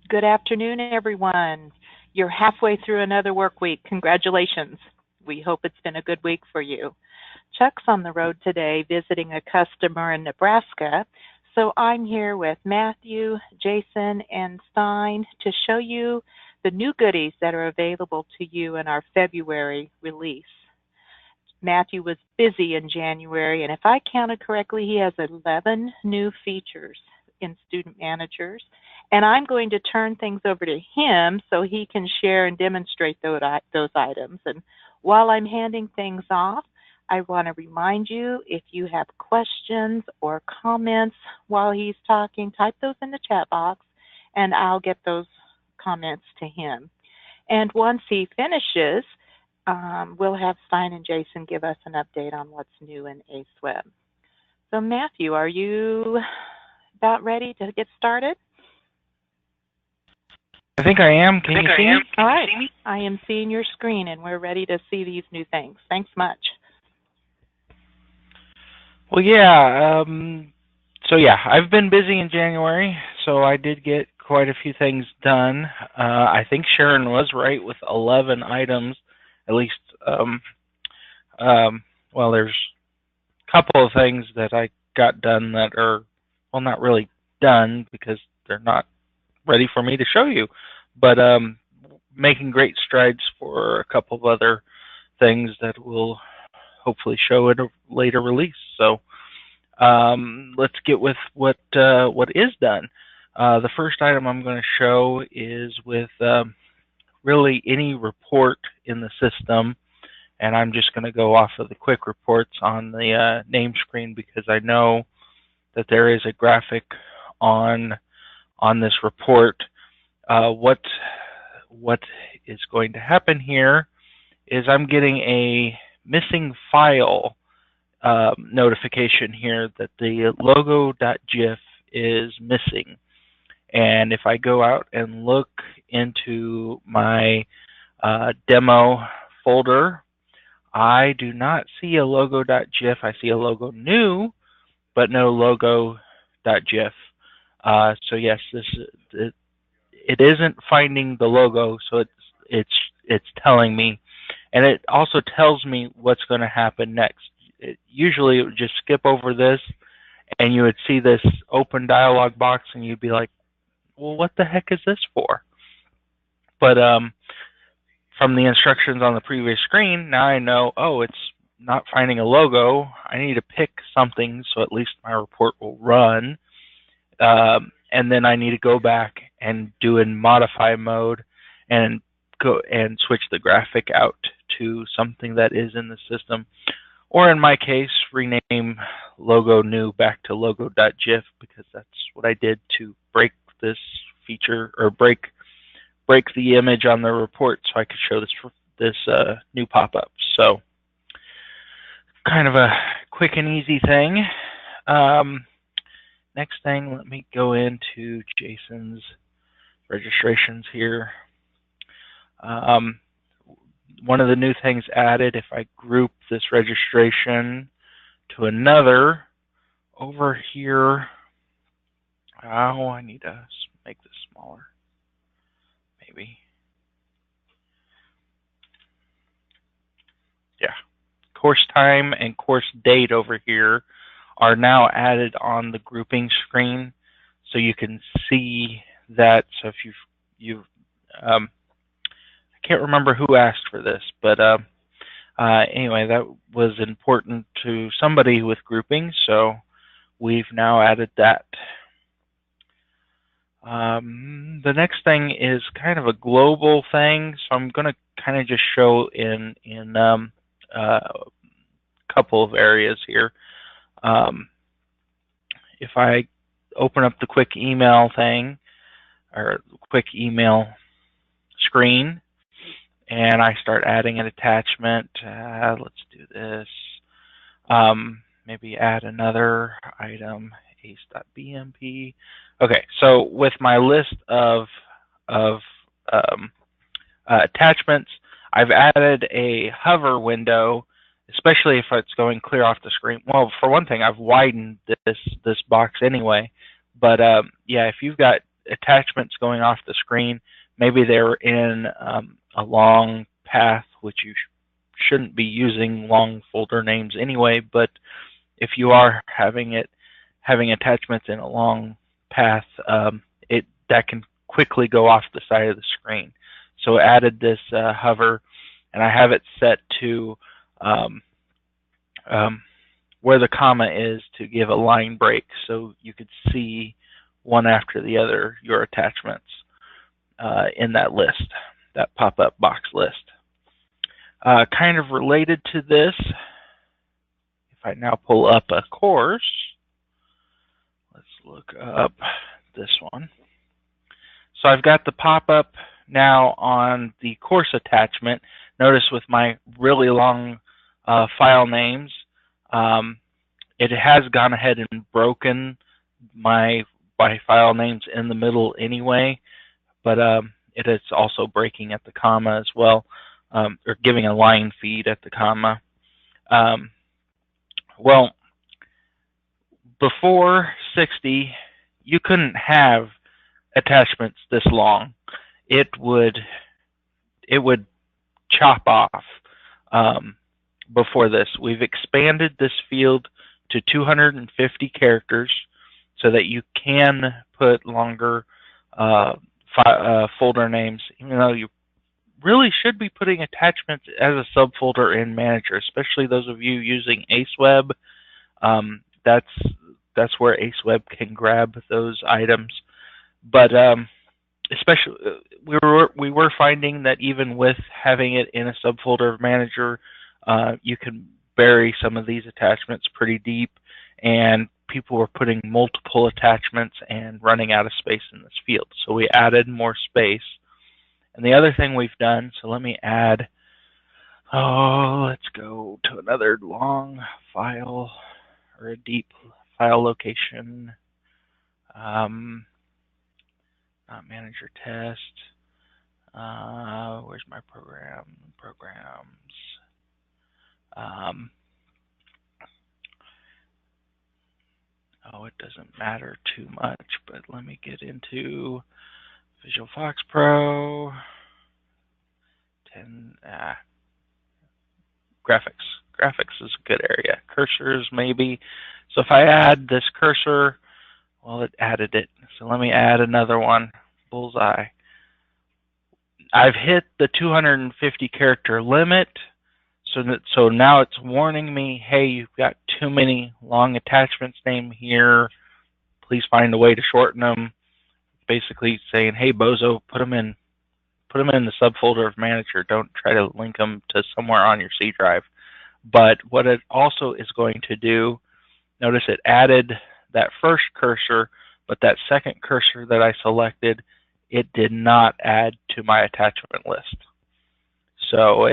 Good afternoon, everyone. You're halfway through another work week. Congratulations. We hope it's been a good week for you. Chuck's on the road today visiting a customer in Nebraska, so I'm here with Matthew, Jason, and Stein to show you the new goodies that are available to you in our February release. Matthew was busy in January, and if I counted correctly, he has 11 new features in Student Managers. And I'm going to turn things over to him so he can share and demonstrate those items. And while I'm handing things off, I want to remind you, if you have questions or comments while he's talking, type those in the chat box, and I'll get those comments to him. And once he finishes, we'll have Stein and Jason give us an update on what's new in ACEware. So Matthew, are you about ready to get started? I think I am. Can you see me? All right. I am seeing your screen, and we're ready to see these new things. Thanks much. Well, yeah. I've been busy in January, so I did get quite a few things done. I think Sharon was right with 11 items, at least. Well, there's a couple of things that I got done that are, well, not really done because they're not ready for me to show you, but making great strides for a couple of other things that will hopefully show in a later release. So let's get with what is done. The first item I'm going to show is with really any report in the system, and I'm just going to go off of the quick reports on the name screen because I know that there is a graphic on this report. What is going to happen here is I'm getting a missing file notification here that the logo.gif is missing. And if I go out and look into my demo folder, I do not see a logo.gif. I see a logo new, but no logo.gif. So yes, it isn't finding the logo, so it's telling me, and it also tells me what's going to happen next. Usually it would just skip over this, and you would see this open dialog box, and you'd be like, well, what the heck is this for? But from the instructions on the previous screen, now I know, oh, it's not finding a logo. I need to pick something so at least my report will run. And then I need to go back and do in modify mode and go and switch the graphic out to something that is in the system. Or in my case, rename logo new back to logo.gif because that's what I did to break this feature, or break the image on the report so I could show this new pop-up. So kind of a quick and easy thing. Next thing, let me go into Jason's registrations here. One of the new things added, if I group this registration to another, over here, oh, I need to make this smaller, maybe. Yeah, course time and course date over here are now added on the grouping screen, so you can see that. So if you've I can't remember who asked for this, but anyway, that was important to somebody with grouping, so we've now added that. The next thing is kind of a global thing, so I'm going to kind of just show in a couple of areas here. If I open up the quick email thing, or quick email screen, and I start adding an attachment, let's do this. Maybe add another item, ace.bmp. Okay, so with my list of attachments, I've added a hover window, especially if it's going clear off the screen. Well, for one thing, I've widened this box anyway. But yeah, if you've got attachments going off the screen. Maybe they're in a long path, which you shouldn't be using long folder names anyway, but if you are having attachments in a long path, that can quickly go off the side of the screen. So I added this hover, and I have it set to where the comma is to give a line break, so you could see one after the other your attachments in that list, that pop-up box list. Kind of related to this, if I now pull up a course, let's look up this one. So I've got the pop-up now on the course attachment. Notice with my really long file names, it has gone ahead and broken my file names in the middle anyway, but it is also breaking at the comma as well, or giving a line feed at the comma. Well, before 60, you couldn't have attachments this long. It would chop off before this. We've expanded this field to 250 characters so that you can put longer folder names, even though you really should be putting attachments as a subfolder in Manager, especially those of you using ACEware. That's where ACEware can grab those items. But especially, we were finding that even with having it in a subfolder of Manager, you can bury some of these attachments pretty deep, and people were putting multiple attachments and running out of space in this field. So we added more space. And the other thing we've done, so let me add, let's go to another long file or a deep file location. Not Manager test. Where's my programs? It doesn't matter too much, but let me get into Visual Fox Pro. Graphics is a good area. Cursors, maybe. So if I add this cursor, well, it added it. So let me add another one. Bullseye. I've hit the 250 character limit. So now it's warning me, hey, you've got too many long attachments named here. Please find a way to shorten them. Basically saying, hey, Bozo, put them in the subfolder of Manager. Don't try to link them to somewhere on your C drive. But what it also is going to do, notice it added that first cursor, but that second cursor that I selected, it did not add to my attachment list. So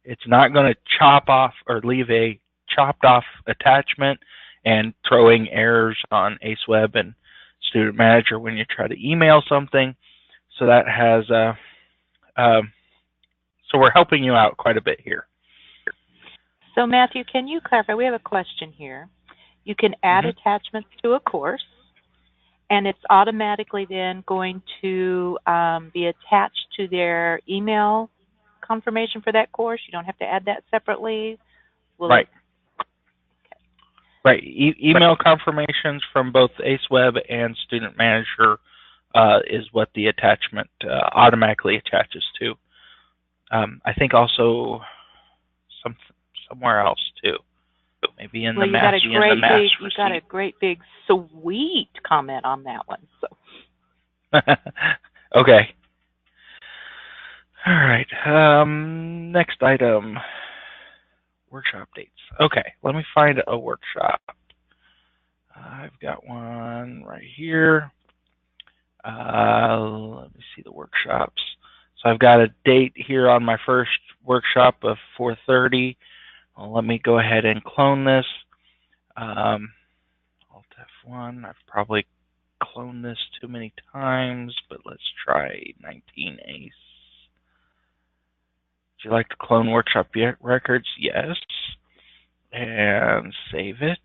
it's not going to chop off or leave a chopped off attachment and throwing errors on ACEware and Student Manager when you try to email something. So that has so we're helping you out quite a bit here. So Matthew, can you clarify? We have a question here. You can add attachments to a course, and it's automatically then going to be attached to their email confirmation for that course. You don't have to add that separately. Right. Right. Email confirmations from both ACEware and Student Manager is what the attachment automatically attaches to. I think also somewhere else too. Maybe in the mass. You got a great big sweet comment on that one. So. Okay. All right. Next item. Workshop dates. Okay, let me find a workshop. I've got one right here. Let me see the workshops. So I've got a date here on my first workshop of 4:30. Well, let me go ahead and clone this. Alt F1. I've probably cloned this too many times, but let's try 19 ACE. Would you like to clone workshop records? Yes. And save it.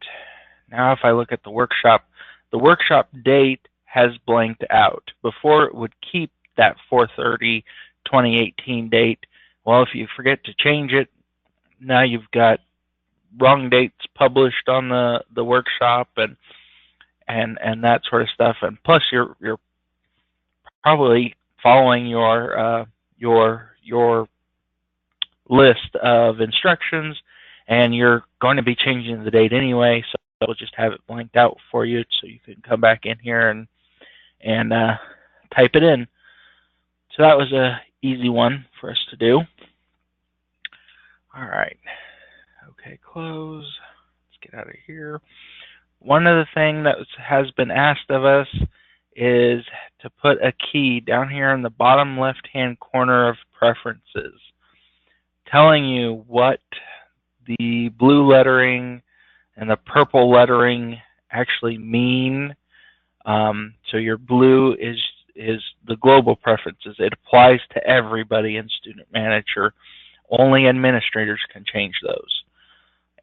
Now if I look at the workshop date has blanked out. Before, it would keep that 4/30/2018 date. Well, if you forget to change it, now you've got wrong dates published on the workshop and that sort of stuff. And plus, you're probably following your list of instructions, and you're going to be changing the date anyway. So we'll just have it blanked out for you, so you can come back in here and type it in. So that was a easy one for us to do. All right. Okay, close. Let's get out of here. One of the things that has been asked of us is to put a key down here in the bottom left-hand corner of preferences, telling you what the blue lettering and the purple lettering actually mean. So your blue is the global preferences. It applies to everybody in Student Manager. Only administrators can change those.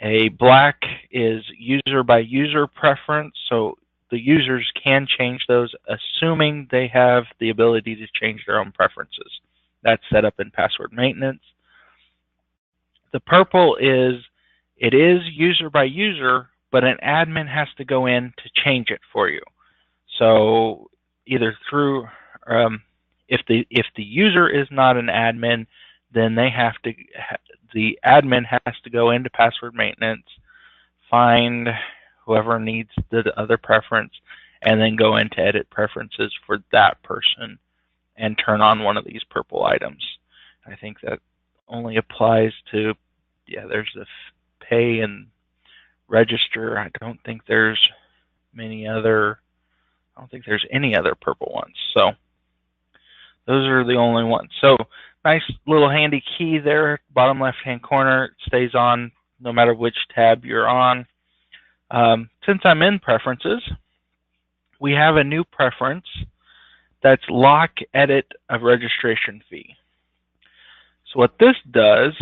A black is user by user preference, so the users can change those, assuming they have the ability to change their own preferences. That's set up in password maintenance. The purple is, it is user by user, but an admin has to go in to change it for you. So either through, if the user is not an admin, then they have to, the admin has to go into password maintenance, find whoever needs the other preference, and then go into edit preferences for that person and turn on one of these purple items. I think that only applies to, yeah, there's the pay and register. I don't think there's any other purple ones. So those are the only ones. So nice little handy key there, bottom left-hand corner. It stays on no matter which tab you're on. Since I'm in preferences, we have a new preference that's lock edit of registration fee. So what this does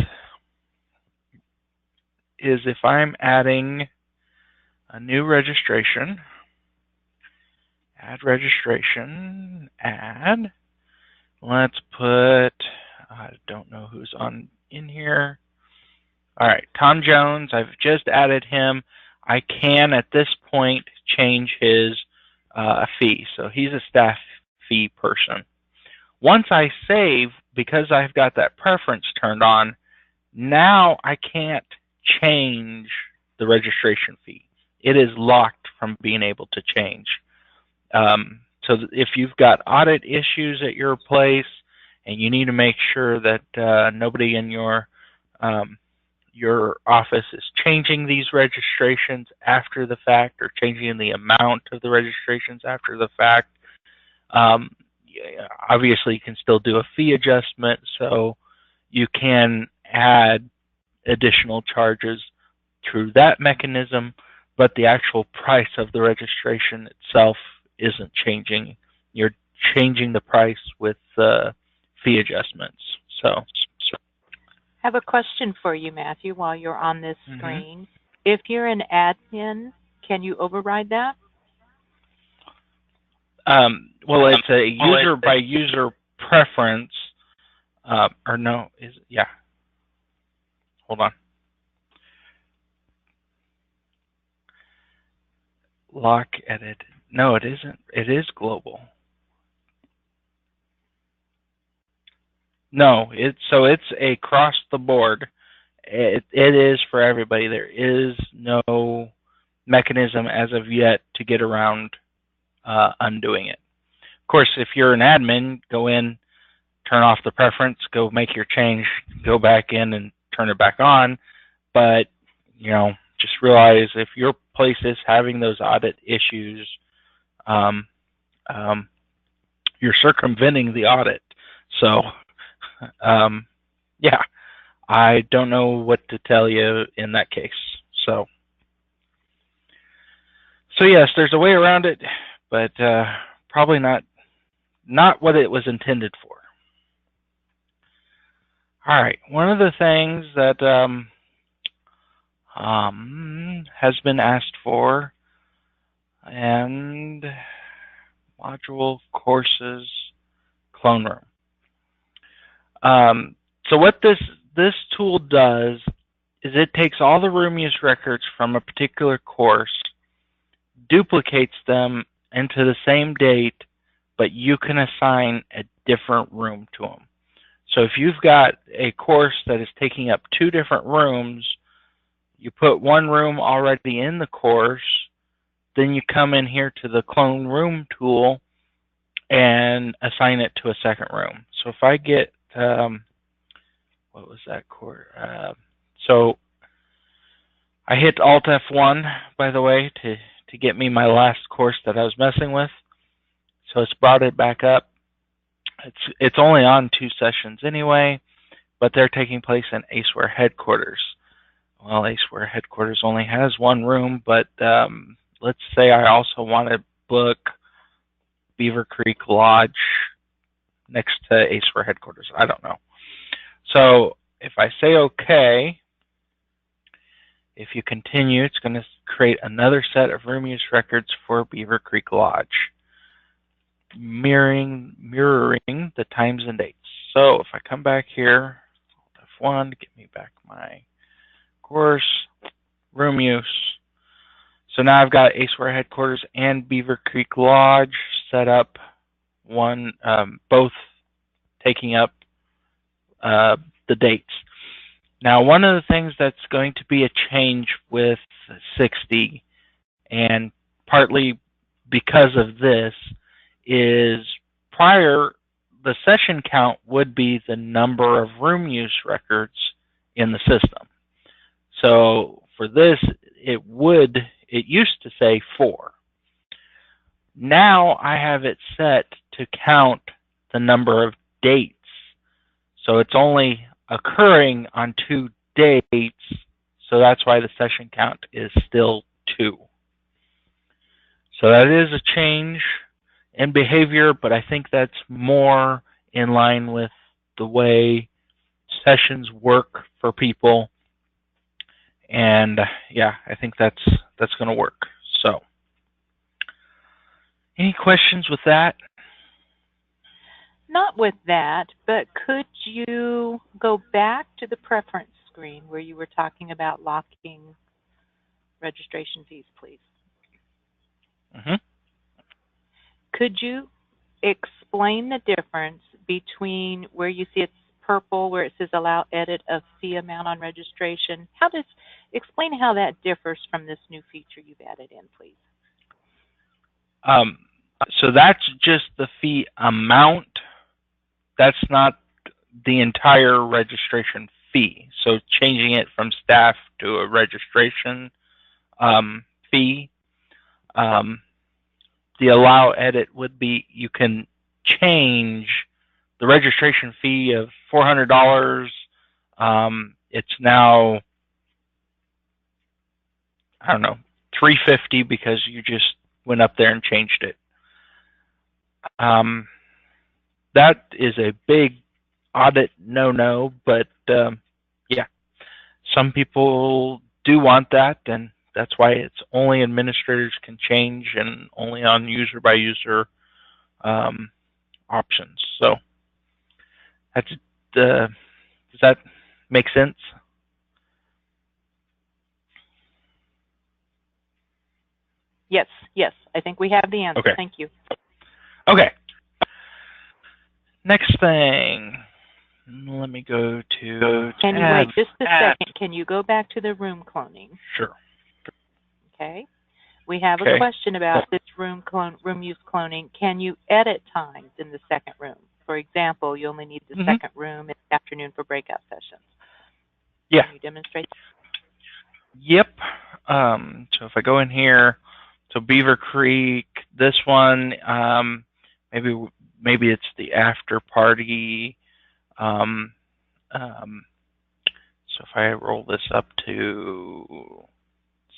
is, if I'm adding a new registration, add registration, add, let's put, I don't know who's on in here. All right, Tom Jones, I've just added him. I can, at this point, change his fee. So he's a staff fee person. Once I save, because I've got that preference turned on, now I can't change the registration fee. It is locked from being able to change. So if you've got audit issues at your place and you need to make sure that nobody in your office is changing these registrations after the fact, or changing the amount of the registrations after the fact, obviously you can still do a fee adjustment, so you can add additional charges through that mechanism, but the actual price of the registration itself isn't changing. You're changing the price with fee adjustments. So I have a question for you, Matthew, while you're on this screen. If you're an admin, can you override that? Well, it's a user by user preference, or no, yeah. Hold on. Lock edit. No, it isn't. It is global. No, it's across the board. It is for everybody. There is no mechanism as of yet to get around undoing it. Of course, if you're an admin, go in, turn off the preference, go make your change, go back in and turn it back on. But, you know, just realize if your place is having those audit issues, you're circumventing the audit. So, yeah, I don't know what to tell you in that case. So yes, there's a way around it, but probably not what it was intended for. All right, one of the things that has been asked for, and module, courses, clone room. So what this tool does is it takes all the room use records from a particular course, duplicates them into the same date, but you can assign a different room to them. So if you've got a course that is taking up 2 different rooms, you put one room already in the course, then you come in here to the clone room tool and assign it to a second room. So if I get, what was that course? So I hit Alt F1, by the way, to get me my last course that I was messing with. So it's brought it back up. It's only on 2 sessions anyway, but they're taking place in ACEware headquarters. Well, ACEware headquarters only has 1 room, but let's say I also want to book Beaver Creek Lodge next to ACEware headquarters. I don't know. So if I say OK, if you continue, it's going to create another set of room use records for Beaver Creek Lodge, mirroring the times and dates. So if I come back here, F1 to get me back my course, room use. So now I've got ACEware headquarters and Beaver Creek Lodge set up, both taking up the dates. Now, one of the things that's going to be a change with 60, and partly because of this, is prior, the session count would be the number of room use records in the system. So for this, it used to say 4. Now I have it set to count the number of dates. So it's only occurring on 2 dates, so that's why the session count is still 2. So that is a change in behavior, but I think that's more in line with the way sessions work for people. And yeah, I think that's going to work. So, any questions with that? Not with that, but could you go back to the preference screen where you were talking about locking registration fees, please? Mm-hmm. Could you explain the difference between where you see it's purple, where it says allow edit of fee amount on registration? Explain how that differs from this new feature you've added in, please. So that's just the fee amount. That's not the entire registration fee. So changing it from staff to a registration fee. The allow edit would be you can change the registration fee of $400. It's now, I don't know, $350 because you just went up there and changed it. That is a big audit no-no, but yeah, some people do want that, and that's why it's only administrators can change and only on user-by-user options. So that's does that make sense? Yes, I think we have the answer. Okay. Thank you. Okay. Next thing. Let me go to Can you wait just a second? Can you go back to the room cloning? Sure. Okay. We have a question about this room use cloning. Can you edit times in the second room? For example, you only need the second room in the afternoon for breakout sessions. Yeah. Can you demonstrate? Yep. So if I go in here, so Beaver Creek, this one, maybe it's the after party. So if I roll this up to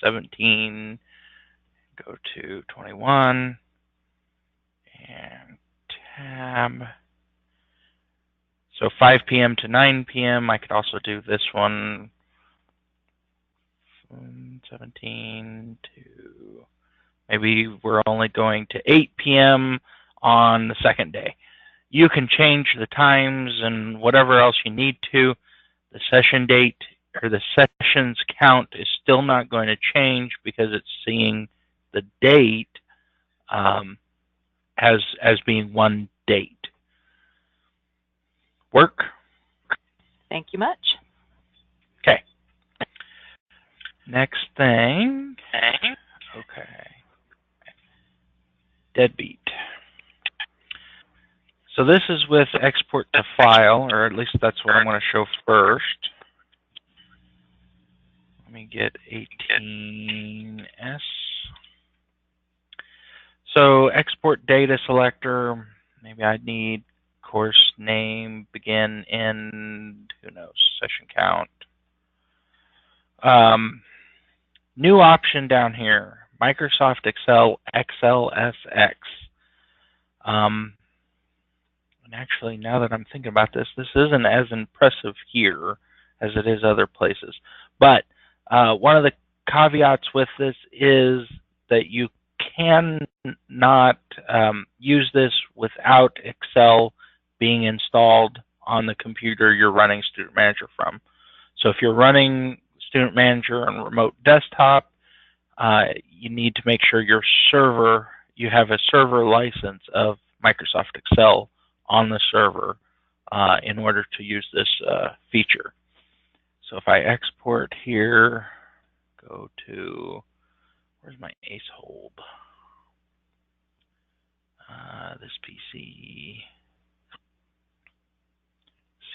17, go to 21, and tab. So 5 p.m. to 9 p.m. I could also do this one, 17 to, maybe we're only going to 8 p.m. on the second day. You can change the times and whatever else you need to. The session date or the sessions count is still not going to change because it's seeing the date as being one date. Work? Thank you much. Okay. Next thing. Okay. Deadbeat. So this is with export to file, or at least that's what I'm going to show first. Let me get 18S. So export data selector, maybe I'd need course name, begin, end, who knows, session count. New option down here, Microsoft Excel XLSX. And actually, now that I'm thinking about this, this isn't as impressive here as it is other places. But one of the caveats with this is that you cannot use this without Excel being installed on the computer you're running Student Manager from. So if you're running Student Manager on remote desktop, you need to make sure you have a server license of Microsoft Excel on the server in order to use this feature. So if I export here, go to, where's my ACEhold? This PC,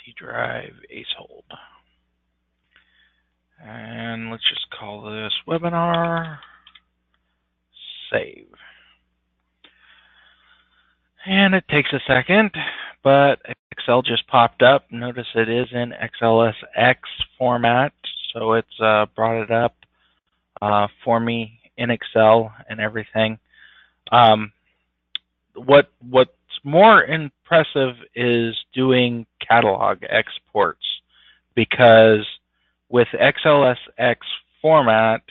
C drive, ACEhold. And let's just call this webinar, save. And it takes a second, but Excel just popped up. Notice it is in XLSX format, so it's brought it up for me in Excel and everything. What's more impressive is doing catalog exports, because with XLSX format,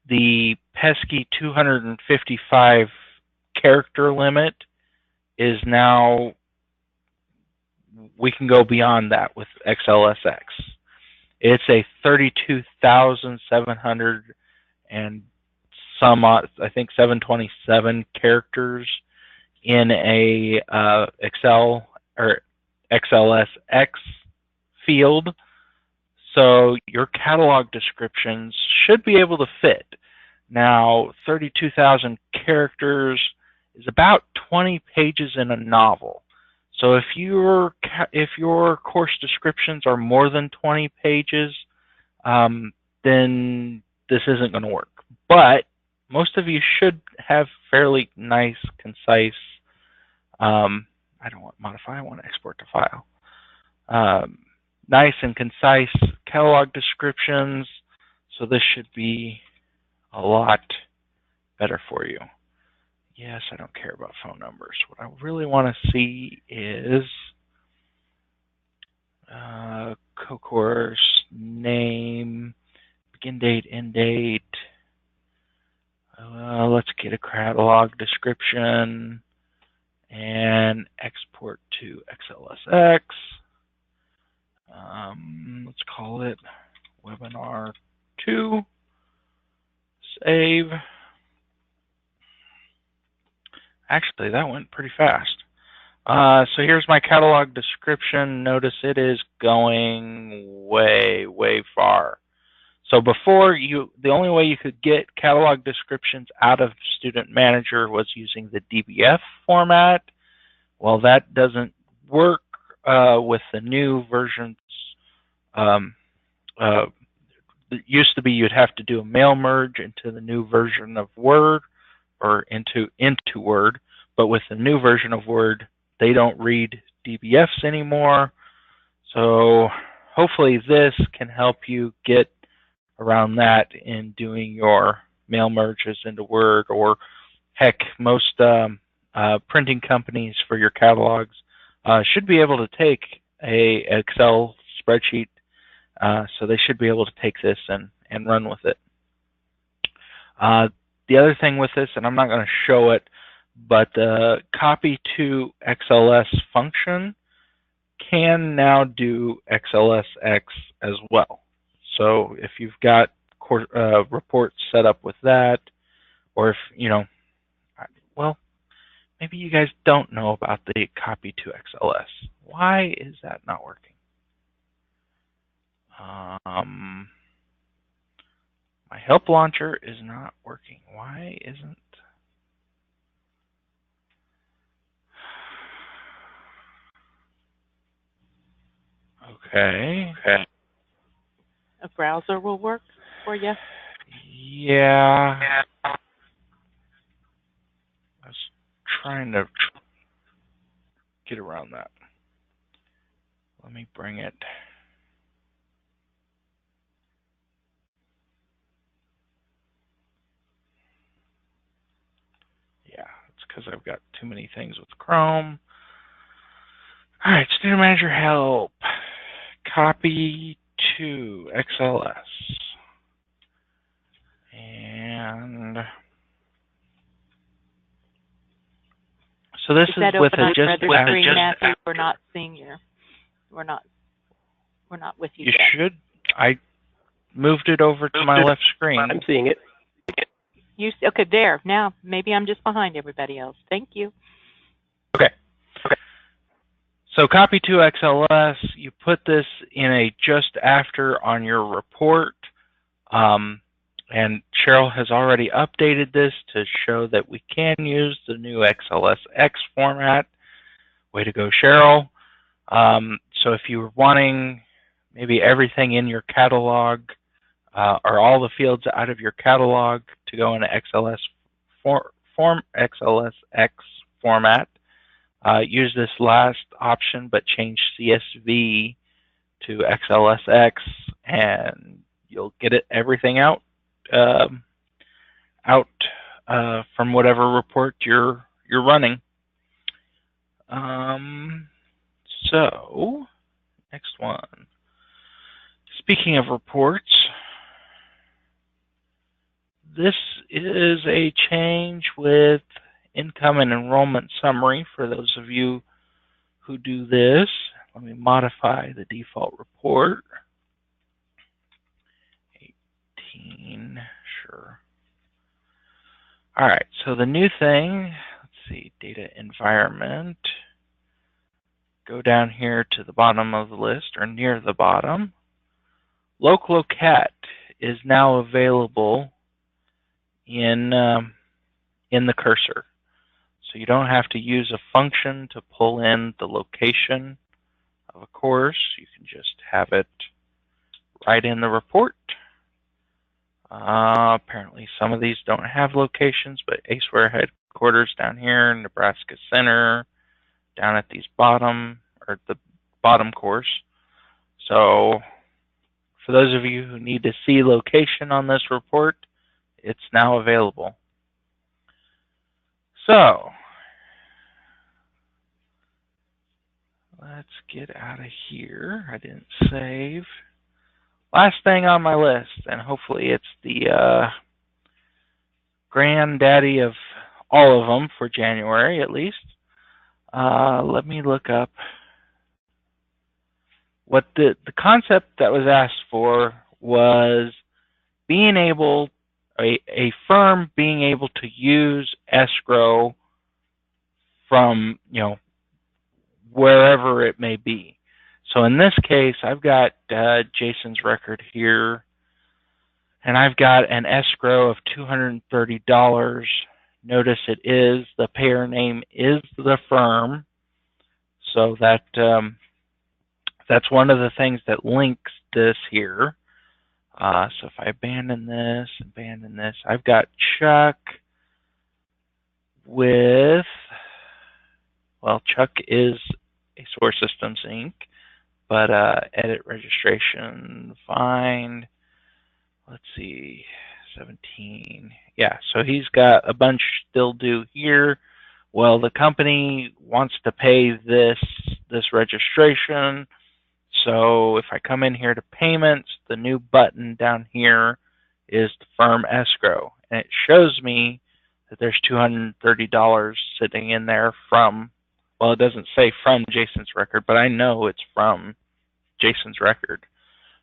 the pesky 255 character limit is now, we can go beyond that with XLSX. It's a 32,700 and some, I think 727 characters in a Excel or XLSX field. So your catalog descriptions should be able to fit. Now, 32,000 characters is about 20 pages in a novel. So if your course descriptions are more than 20 pages, then this isn't going to work. But most of you should have fairly nice, concise, I don't want modify, I want to export to file. Nice and concise catalog descriptions, so this should be a lot better for you. Yes, I don't care about phone numbers. What I really want to see is co-course name, begin date, end date. Let's get a catalog description and export to XLSX. Let's call it webinar 2. Save. Actually, that went pretty fast. So here's my catalog description. Notice it is going way, way far. So before, the only way you could get catalog descriptions out of Student Manager was using the DBF format. Well, that doesn't work with the new versions. It used to be you'd have to do a mail merge into the new version of Word, or into Word, but with the new version of Word, they don't read DBFs anymore. So hopefully this can help you get around that in doing your mail merges into Word, or heck, most printing companies for your catalogs should be able to take a Excel spreadsheet, so they should be able to take this and run with it. The other thing with this, and I'm not going to show it, but the copy to XLS function can now do XLSX as well. So if you've got reports set up with that, or if, well, maybe you guys don't know about the copy to XLS. Why is that not working? My help launcher is not working. Why isn't? Okay. A browser will work for you? Yeah. I was trying to get around that. Let me bring it. Yeah, it's because I've got too many things with Chrome. All right, Student Manager Help. Copy to XLS. And so this is with a just screen, Matthew. We're not seeing you. We're not with you. You should. I moved it over to my left screen. I'm seeing it. Okay, there. Now, maybe I'm just behind everybody else. Thank you. Okay. So copy to XLS, you put this in a just after on your report. And Cheryl has already updated this to show that we can use the new XLSX format. Way to go, Cheryl. So if you were wanting maybe everything in your catalog or all the fields out of your catalog to go in an XLSX format, use this last option, but change CSV to XLSX, and you'll get everything out from whatever report you're running. So next one. Speaking of reports, this is a change with income and enrollment summary for those of you who do this. Let me modify the default report. 18, sure. All right, so the new thing, let's see, data environment. Go down here to the bottom of the list, or near the bottom. Localocat is now available in the cursor. So you don't have to use a function to pull in the location of a course. You can just have it right in the report. Apparently some of these don't have locations, but ACEware headquarters down here, Nebraska Center, down at these bottom, or the bottom course. So for those of you who need to see location on this report, it's now available. So let's get out of here. I didn't save. Last thing on my list, and hopefully it's the granddaddy of all of them for January at least. Let me look up what the concept that was asked for was being able, a firm being able to use escrow from, wherever it may be. So in this case, I've got Jason's record here, and I've got an escrow of $230. Notice the payer name is the firm, so that's one of the things that links this here. So if I abandon this, I've got Chuck with, well, Chuck is ACEware Systems Inc., but edit registration, find, let's see, 17. Yeah, so he's got a bunch still due here. Well, the company wants to pay this registration. So if I come in here to payments, the new button down here is the firm escrow. And it shows me that there's $230 sitting in there from, well, it doesn't say from Jason's record, but I know it's from Jason's record.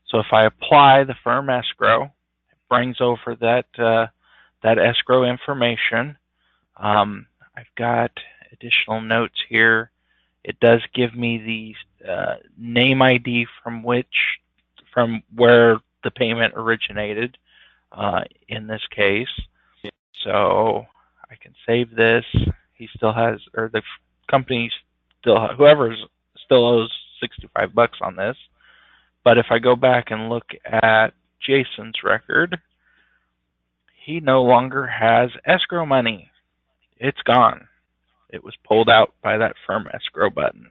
So if I apply the firm escrow, it brings over that escrow information. I've got additional notes here. It does give me the name ID from where the payment originated in this case. So I can save this. He still has, or the company still, whoever still owes $65 on this. But if I go back and look at Jason's record, he no longer has escrow money. It's gone. It was pulled out by that firm escrow button.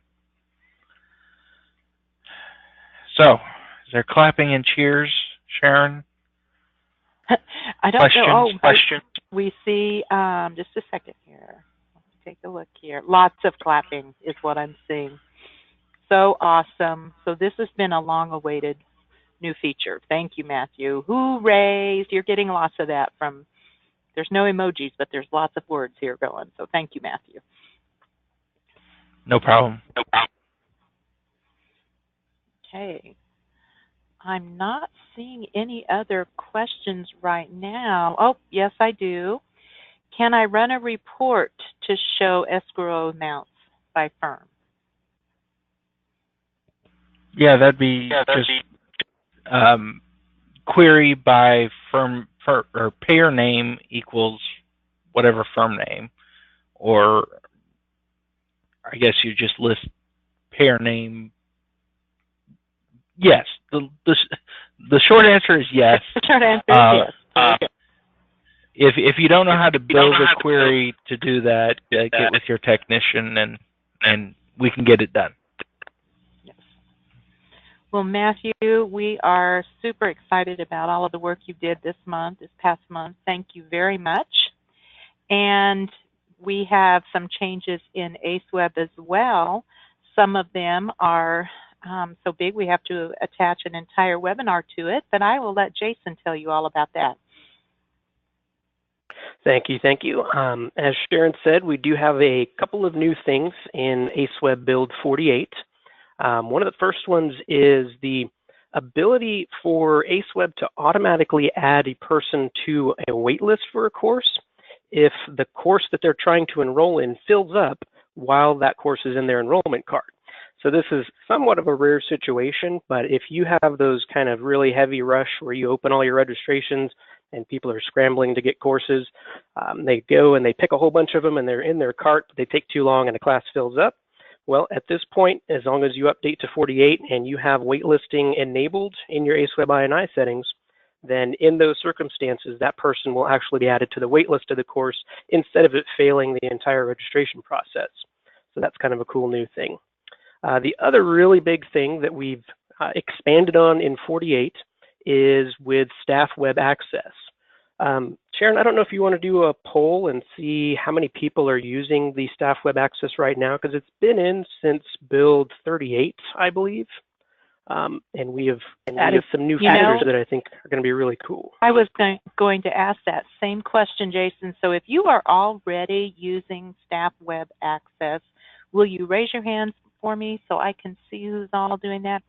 So, is there clapping and cheers, Sharon? I don't know. Questions? We see, just a second here. Let's take a look here. Lots of clapping is what I'm seeing. So awesome. So this has been a long-awaited new feature. Thank you, Matthew. Hooray! You're getting lots of that from, there's no emojis, but there's lots of words here going. So thank you, Matthew. No problem. Okay. I'm not seeing any other questions right now. Oh, yes, I do. Can I run a report to show escrow amounts by firm? Yeah, that'd be query by firm or payer name equals whatever firm name, or I guess you just list payer name. Yes, the short answer is yes. The short answer is yes. If you don't know how to build a query to do that, get with your technician and we can get it done. Yes. Well, Matthew, we are super excited about all of the work you did this past month. Thank you very much. And we have some changes in ACEware as well. Some of them are so big we have to attach an entire webinar to it, but I will let Jason tell you all about that. Thank you. As Sharon said, we do have a couple of new things in ACEware Build 48. One of the first ones is the ability for ACEware to automatically add a person to a waitlist for a course if the course that they're trying to enroll in fills up while that course is in their enrollment card. So this is somewhat of a rare situation, but if you have those kind of really heavy rush where you open all your registrations and people are scrambling to get courses, they go and they pick a whole bunch of them and they're in their cart, they take too long and the class fills up. Well, at this point, as long as you update to 48 and you have waitlisting enabled in your ACEware INI settings, then in those circumstances, that person will actually be added to the waitlist of the course instead of it failing the entire registration process. So that's kind of a cool new thing. The other really big thing that we've expanded on in 48 is with staff web access. Sharon, I don't know if you want to do a poll and see how many people are using the staff web access right now, because it's been in since build 38, I believe. And we have added some new features that I think are going to be really cool. I was going to ask that same question, Jason. So if you are already using staff web access, will you raise your hands for me so I can see who's all doing that?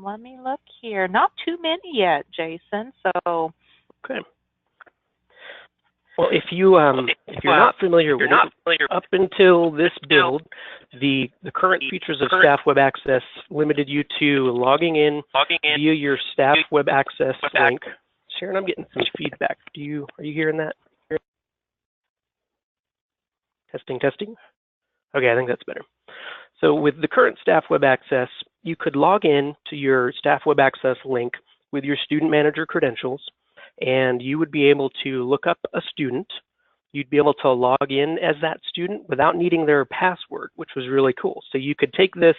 Let me look here. Not too many yet, Jason. So okay. Well, if you're not familiar with up until this build, the current features of staff web access limited you to logging in via your staff web access link. Sharon, I'm getting some feedback. Are you hearing that? Testing. Okay, I think that's better. So with the current staff web access, you could log in to your staff web access link with your student manager credentials, and you would be able to look up a student. You'd be able to log in as that student without needing their password, which was really cool. So you could take this,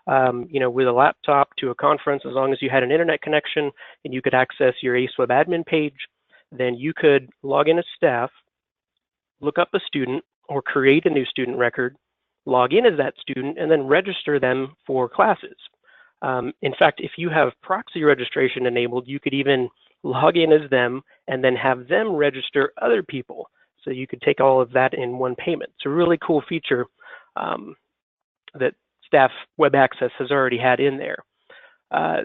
with a laptop to a conference as long as you had an internet connection and you could access your ACEware admin page. Then you could log in as staff, look up a student, or create a new student record, log in as that student, and then register them for classes. In fact, if you have proxy registration enabled, you could even log in as them, and then have them register other people. So you could take all of that in one payment. It's a really cool feature that Staff Web Access has already had in there.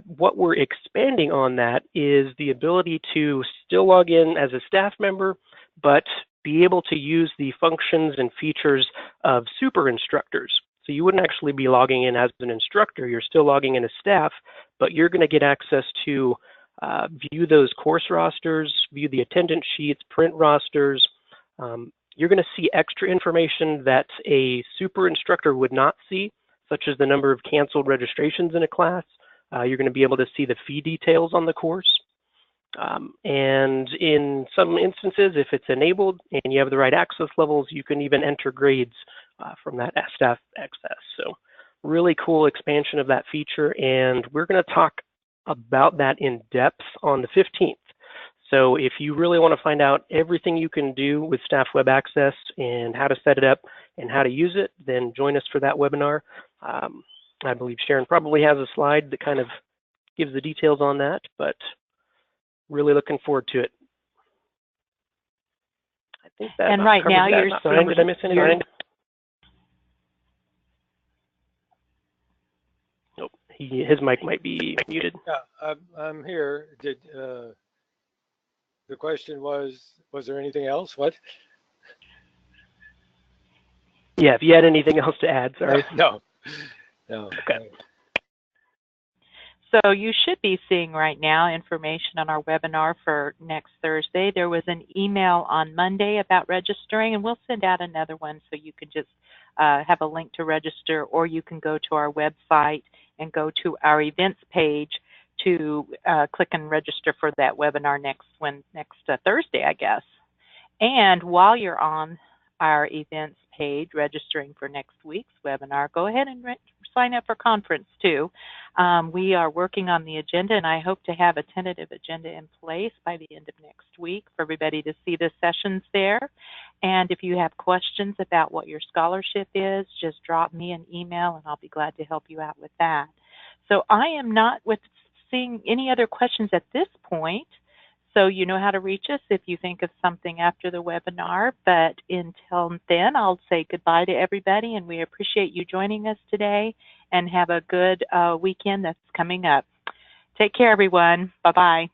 What we're expanding on that is the ability to still log in as a staff member, but be able to use the functions and features of super instructors. So you wouldn't actually be logging in as an instructor, you're still logging in as staff, but you're going to get access to view those course rosters, view the attendance sheets, print rosters. You're going to see extra information that a super instructor would not see, such as the number of canceled registrations in a class. You're going to be able to see the fee details on the course. And in some instances, if it's enabled and you have the right access levels, you can even enter grades from that staff access. So really cool expansion of that feature. And we're going to talk about that in depth on the 15th. So if you really want to find out everything you can do with Staff Web Access and how to set it up and how to use it, then join us for that webinar. I believe Sharon probably has a slide that kind of gives the details on that, but really looking forward to it. I think that and right now you're seeing, did I miss anything? Nope, his mic might be muted. Yeah, I'm here. Did the question was there anything else? What? Yeah, if you had anything else to add, sorry. No. Okay. So you should be seeing right now information on our webinar for next Thursday. There was an email on Monday about registering, and we'll send out another one so you can just have a link to register, or you can go to our website and go to our events page to click and register for that webinar next Thursday, I guess. And while you're on our events page registering for next week's webinar, go ahead and sign up for conference too. We are working on the agenda, and I hope to have a tentative agenda in place by the end of next week for everybody to see the sessions there. And if you have questions about what your scholarship is, just drop me an email and I'll be glad to help you out with that. So I am not seeing any other questions at this point. So you know how to reach us if you think of something after the webinar. But until then, I'll say goodbye to everybody, and we appreciate you joining us today, and have a good weekend that's coming up. Take care, everyone. Bye-bye.